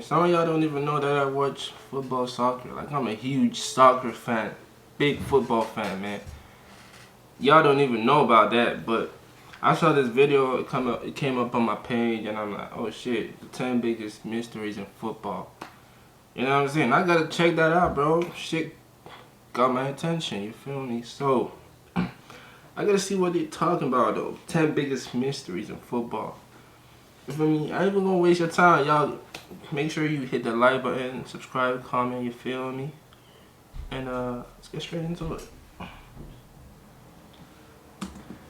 some of y'all don't even know that I watch football, soccer. Like, I'm a huge soccer fan. Big football fan, man. Y'all don't even know about that, but I saw this video, it came up on my page, and I'm like, oh shit, the 10 biggest mysteries in football. You know what I'm saying? I gotta check that out, bro. Shit got my attention, you feel me? So, I gotta see what they're talking about, though. 10 biggest mysteries in football. You feel me? I ain't even gonna waste your time, y'all. Make sure you hit the like button, subscribe, comment, you feel me? And let's get straight into it.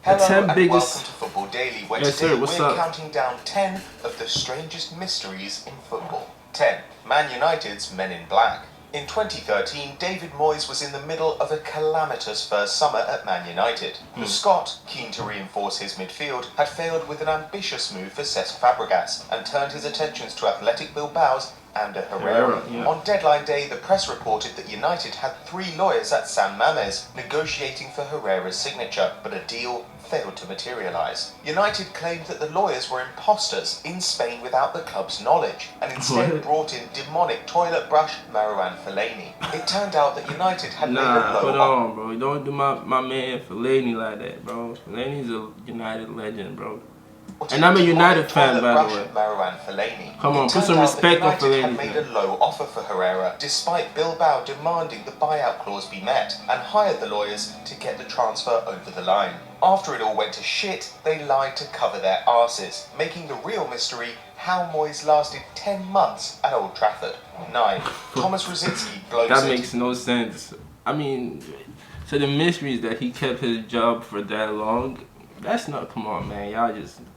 Hello and welcome to Football Daily, where today we're up? counting down 10 of the strangest mysteries in football. 10. Man United's Men in Black. In 2013, David Moyes was in the middle of a calamitous first summer at Man United. The Scot, keen to reinforce his midfield, had failed with an ambitious move for Cesc Fabregas and turned his attentions to Athletic Bilbao's Ander Herrera. Yeah. On deadline day, the press reported that United had 3 lawyers at San Mamés negotiating for Herrera's signature, but a deal failed to materialise. United claimed that the lawyers were imposters in Spain without the club's knowledge, and instead brought in demonic toilet brush Marouane Fellaini. It turned out that United had made a low hold on, bro. Don't do my man Fellaini like that, bro. Fellaini's a United legend, bro. And I'm a United fan, by the way. Marouane Fellaini. Come on, put some respect on Fellaini. United had made a low offer for Herrera, despite Bilbao demanding the buyout clause be met, and hired the lawyers to get the transfer over the line. After it all went to shit, they lied to cover their arses, making the real mystery how Moyes lasted 10 months at Old Trafford. 9. Thomas Rosicky blows That it. makes no sense. I mean, so the mystery is that he kept his job for that long. That's not, come on, man.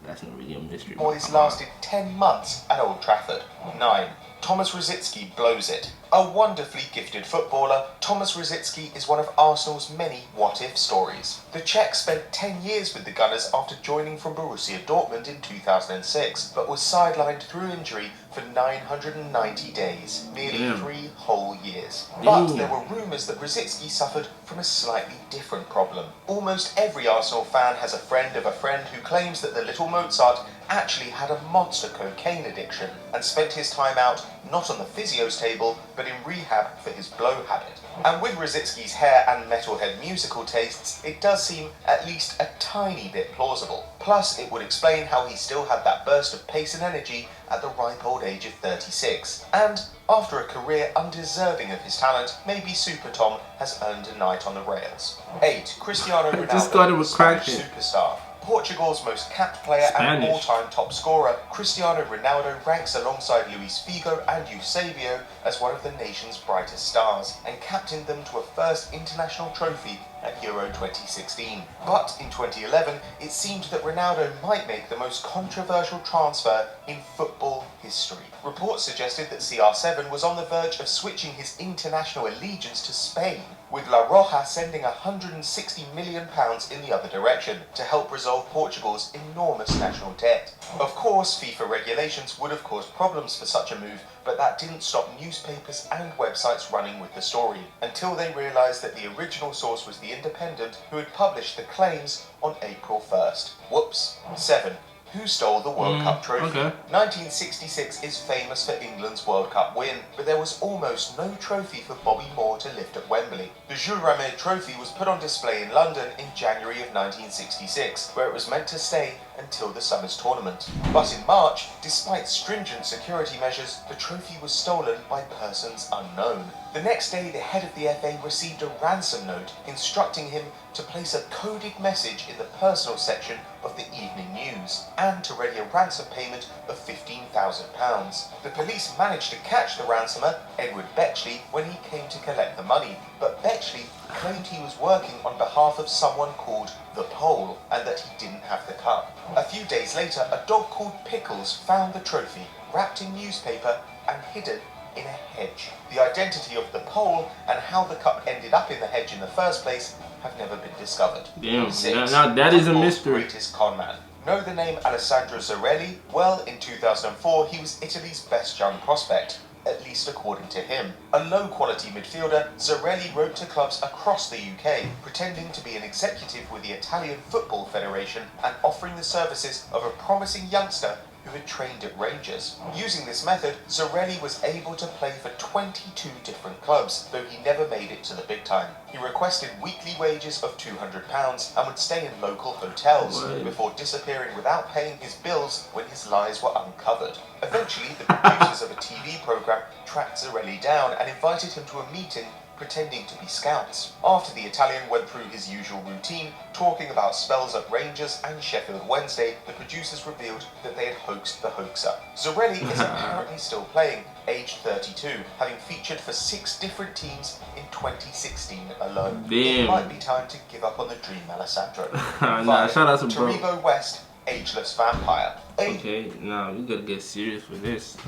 That's not really a mystery. Moyes lasted 10 months at Old Trafford. 9. Thomas Rosicky blows it. A wonderfully gifted footballer, Thomas Rosicky is one of Arsenal's many what-if stories. The Czech spent 10 years with the Gunners after joining from Borussia Dortmund in 2006, but was sidelined through injury for 990 days, nearly 3 whole years. But there were rumours that Rosicky suffered from a slightly different problem. Almost every Arsenal fan has a friend of a friend who claims that the little Mozart actually had a monster cocaine addiction and spent his time out not on the physio's table but in rehab for his blow habit. And with Rosicky's hair and metalhead musical tastes, it does seem at least a tiny bit plausible. Plus, it would explain how he still had that burst of pace and energy at the ripe old age of 36. And after a career undeserving of his talent, maybe Super Tom has earned a night on the rails. 8. Cristiano Ronaldo, Just got it with Spanish cracking. superstar. Portugal's most capped player and all-time top scorer, Cristiano Ronaldo ranks alongside Luis Figo and Eusebio as one of the nation's brightest stars, and captained them to a first international trophy at Euro 2016. But in 2011, it seemed that Ronaldo might make the most controversial transfer in football history. Reports suggested that CR7 was on the verge of switching his international allegiance to Spain, with La Roja sending £160 million in the other direction to help resolve Portugal's enormous national debt. Of course, FIFA regulations would have caused problems for such a move, but that didn't stop newspapers and websites running with the story, until they realised that the original source was The Independent, who had published the claims on April 1st. Whoops. 7. Who stole the World Cup trophy? 1966 is famous for England's World Cup win, but there was almost no trophy for Bobby Moore to lift at Wembley. The Jules Rimet trophy was put on display in London in January of 1966, where it was meant to stay until the summer's tournament. But in March, despite stringent security measures, the trophy was stolen by persons unknown. The next day, the head of the FA received a ransom note instructing him to place a coded message in the personal section of the Evening News, and to ready a ransom payment of £15,000. The police managed to catch the ransomer, Edward Betchley, when he came to collect the money, but Betchley claimed he was working on behalf of someone called the Pole, and that he didn't have the cup. A few days later, a dog called Pickles found the trophy, wrapped in newspaper and hidden in a hedge. The identity of the Pole and how the cup ended up in the hedge in the first place have never been discovered. Damn, 6. now that is a mystery. Greatest con man. Know the name Alessandro Zarelli? Well, in 2004, he was Italy's best young prospect, at least according to him. A low-quality midfielder, Zarelli wrote to clubs across the UK, pretending to be an executive with the Italian Football Federation and offering the services of a promising youngster who had trained at Rangers. Using this method, Zarelli was able to play for 22 different clubs, though he never made it to the big time. He requested weekly wages of £200 and would stay in local hotels before disappearing without paying his bills when his lies were uncovered. Eventually, the producers of a TV program tracked Zarelli down and invited him to a meeting pretending to be scouts. After the Italian went through his usual routine, talking about spells at Rangers and Sheffield Wednesday, the producers revealed that they had hoaxed the hoaxer. Zarelli is apparently still playing, aged 32, having featured for 6 different teams in 2016 alone. Damn. It might be time to give up on the dream, Alessandro. Nah, shout out to bro. Taribo West, ageless vampire. Okay, now we gotta get serious with this.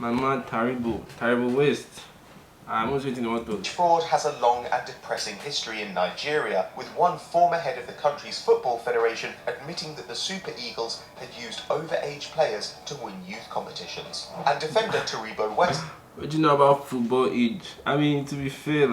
My man Taribo West. I'm always waiting on those. Fraud has a long and depressing history in Nigeria, with one former head of the country's football federation admitting that the Super Eagles had used overage players to win youth competitions. And defender Taribo West. What do you know about football age? I mean, to be fair,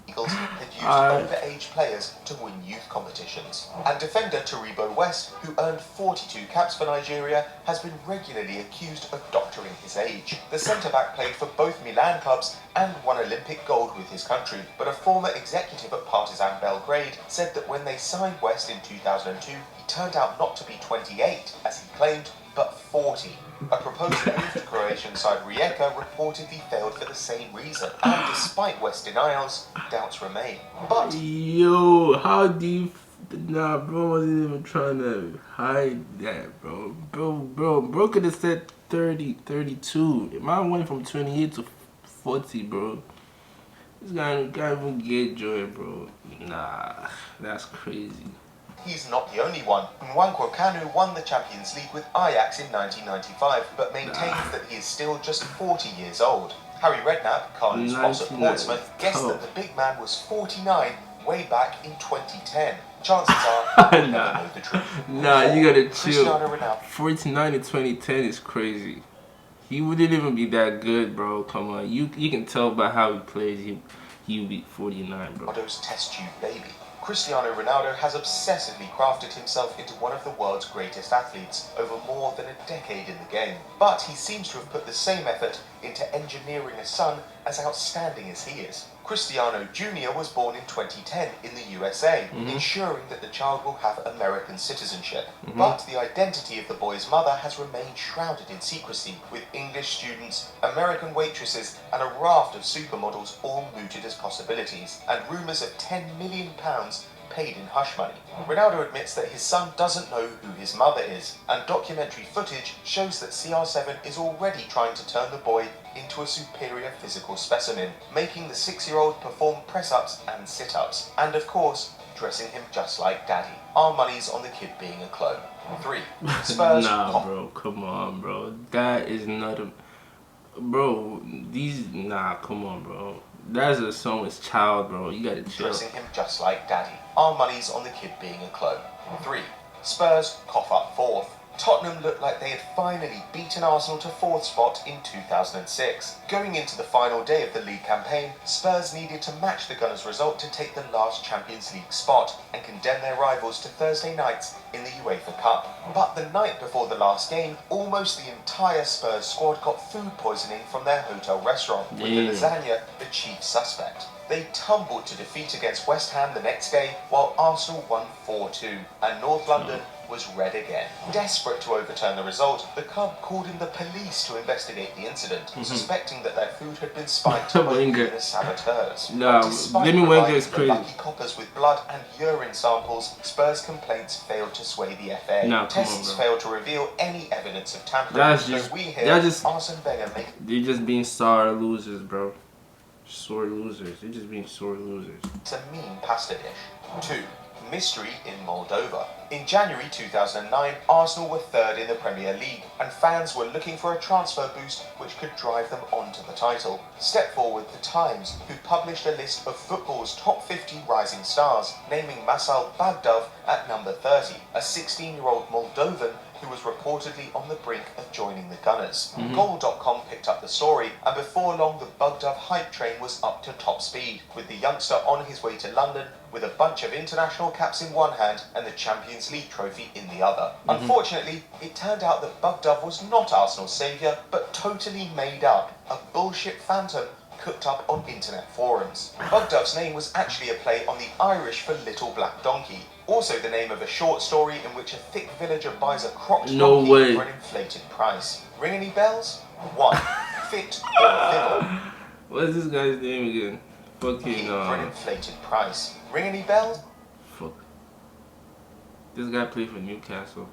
Eagles had used overage players to win youth competitions. And defender Taribo West, who earned 42 caps for Nigeria, has been regularly accused of doctoring his age. The centre-back played for both Milan clubs and won Olympic gold with his country, but a former executive at Partizan Belgrade said that when they signed West in 2002, he turned out not to be 28, as he claimed, but 40. A proposed move to Croatian side Rijeka reportedly failed for the same reason, and despite West denials, doubts remain. But yo, how do you? Nah, bro wasn't even trying to hide that, bro. Bro could have said 30, 32. Mine went from 28 to 40, bro. This guy can't even get joy, bro. Nah, that's crazy. He's not the only one. Nwankwo Kanu won the Champions League with Ajax in 1995, but maintains that he is still just 40 years old. Harry Redknapp, Carlin's boss at Portsmouth, guessed that the big man was 49 way back in 2010. Chances are he'll never know the truth. Nah, you gotta chill. Cristiano Ronaldo. 49 in 2010 is crazy. He wouldn't even be that good, bro. Come on, you can tell by how he plays. He would be 49, bro. Ronaldo's test tube baby. Cristiano Ronaldo has obsessively crafted himself into one of the world's greatest athletes over more than a decade in the game. But he seems to have put the same effort into engineering a son as outstanding as he is. Cristiano Jr. was born in 2010 in the USA, ensuring that the child will have American citizenship. But the identity of the boy's mother has remained shrouded in secrecy, with English students, American waitresses, and a raft of supermodels all mooted as possibilities, and rumours of £10 million paid in hush money. Ronaldo admits that his son doesn't know who his mother is, and documentary footage shows that CR7 is already trying to turn the boy into a superior physical specimen, making the 6-year-old perform press-ups and sit-ups, and of course, dressing him just like daddy. Our money's on the kid being a clone. 3. Spurs. Nah, bro, come on, bro. That is not a... Bro, Nah, come on, bro. That's a someone's child, bro. You gotta chill. Dressing him just like daddy. Our money's on the kid being a clone. 3. Spurs cough up 4th. Tottenham looked like they had finally beaten Arsenal to 4th spot in 2006. Going into the final day of the league campaign, Spurs needed to match the Gunners' result to take the last Champions League spot and condemn their rivals to Thursday nights in the UEFA Cup. But the night before the last game, almost the entire Spurs squad got food poisoning from their hotel restaurant, with the lasagna the chief suspect. They tumbled to defeat against West Ham the next day, while Arsenal won 4-2, and North London was red again. Desperate to overturn the result, the club called in the police to investigate the incident, suspecting that their food had been spiked by the saboteurs. Nah, Lemmy Wenger is crazy. Lucky coppers with blood and urine samples, Spurs' complaints failed to sway the FA. Nah, Tests failed to reveal any evidence of tampering. Arsene Wenger they're just being sore losers, bro. Sore losers. They're just being sore losers. It's a mean pasta dish. 2. Mystery in Moldova. In January 2009, Arsenal were 3rd in the Premier League, and fans were looking for a transfer boost which could drive them onto the title. Step forward The Times, who published a list of football's top 50 rising stars, naming Masal Bagdov at number 30, a 16-year-old Moldovan who was reportedly on the brink of joining the Gunners. Goal.com picked up the story, and before long the Bugdove hype train was up to top speed, with the youngster on his way to London with a bunch of international caps in one hand and the Champions League trophy in the other. Unfortunately, it turned out that Bugdove was not Arsenal's saviour, but totally made up, a bullshit phantom cooked up on internet forums. Bugdove's name was actually a play on the Irish for Little Black Donkey, also the name of a short story in which a thick villager buys a cropped donkey for an inflated price. Ring any bells? 1. Fit or a fiddle? What's this guy's name again? Fucking for an inflated price. Ring any bells? Fuck. This guy played for Newcastle.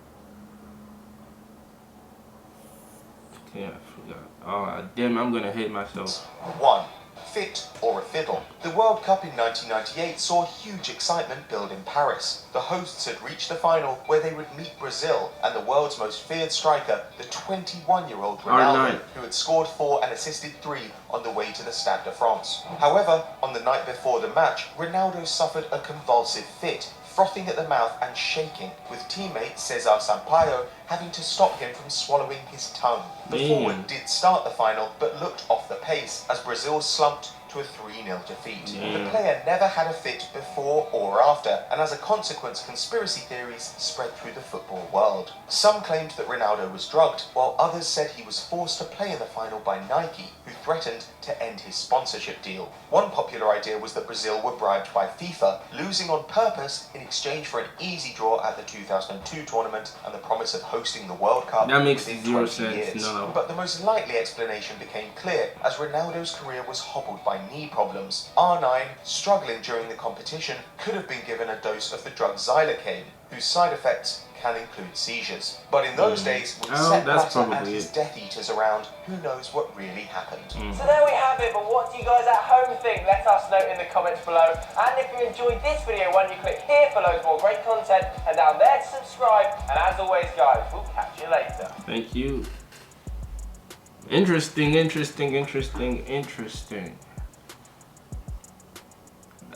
Yeah, I forgot. Oh, damn, I'm gonna hate myself. 1. Fit or a fiddle? The World Cup in 1998 saw huge excitement build in Paris. The hosts had reached the final where they would meet Brazil and the world's most feared striker, the 21-year-old Ronaldo, who had scored 4 and assisted 3 on the way to the Stade de France. However, on the night before the match, Ronaldo suffered a convulsive fit, frothing at the mouth and shaking, with teammate Cesar Sampaio having to stop him from swallowing his tongue. The forward did start the final, but looked off the pace as Brazil slumped to a 3-0 defeat. The player never had a fit before or after, and as a consequence, conspiracy theories spread through the football world. Some claimed that Ronaldo was drugged, while others said he was forced to play in the final by Nike, who threatened to end his sponsorship deal. One popular idea was that Brazil were bribed by FIFA, losing on purpose in exchange for an easy draw at the 2002 tournament and the promise of hosting the World Cup within 20 years. No. But the most likely explanation became clear as Ronaldo's career was hobbled by knee problems. R9, struggling during the competition, could have been given a dose of the drug xylocaine, whose side effects can include seizures. But in those days, with Sepp Blatter and his Death Eaters around, who knows what really happened. So there we have it, but what do you guys at home think? Let us know in the comments below. And if you enjoyed this video, why don't you click here for loads more great content, and down there to subscribe. And as always, guys, we'll catch you later. Thank you. Interesting.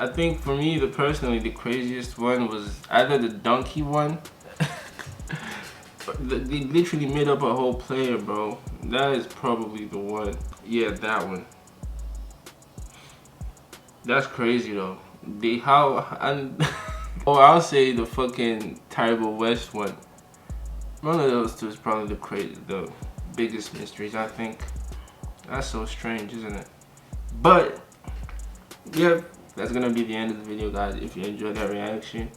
I think for me, personally, the craziest one was either the donkey one. They literally made up a whole player, bro. That is probably the one. Yeah, that one. That's crazy though. Or I'll say the fucking Terrible West one. One of those two is probably the biggest mysteries, I think. That's so strange, isn't it? But yeah, that's gonna be the end of the video, guys. If you enjoyed that reaction,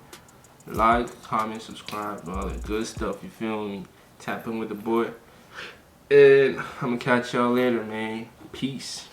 like, comment, subscribe, all that good stuff, you feel me? Tap in with the boy. And I'm gonna catch y'all later, man. Peace.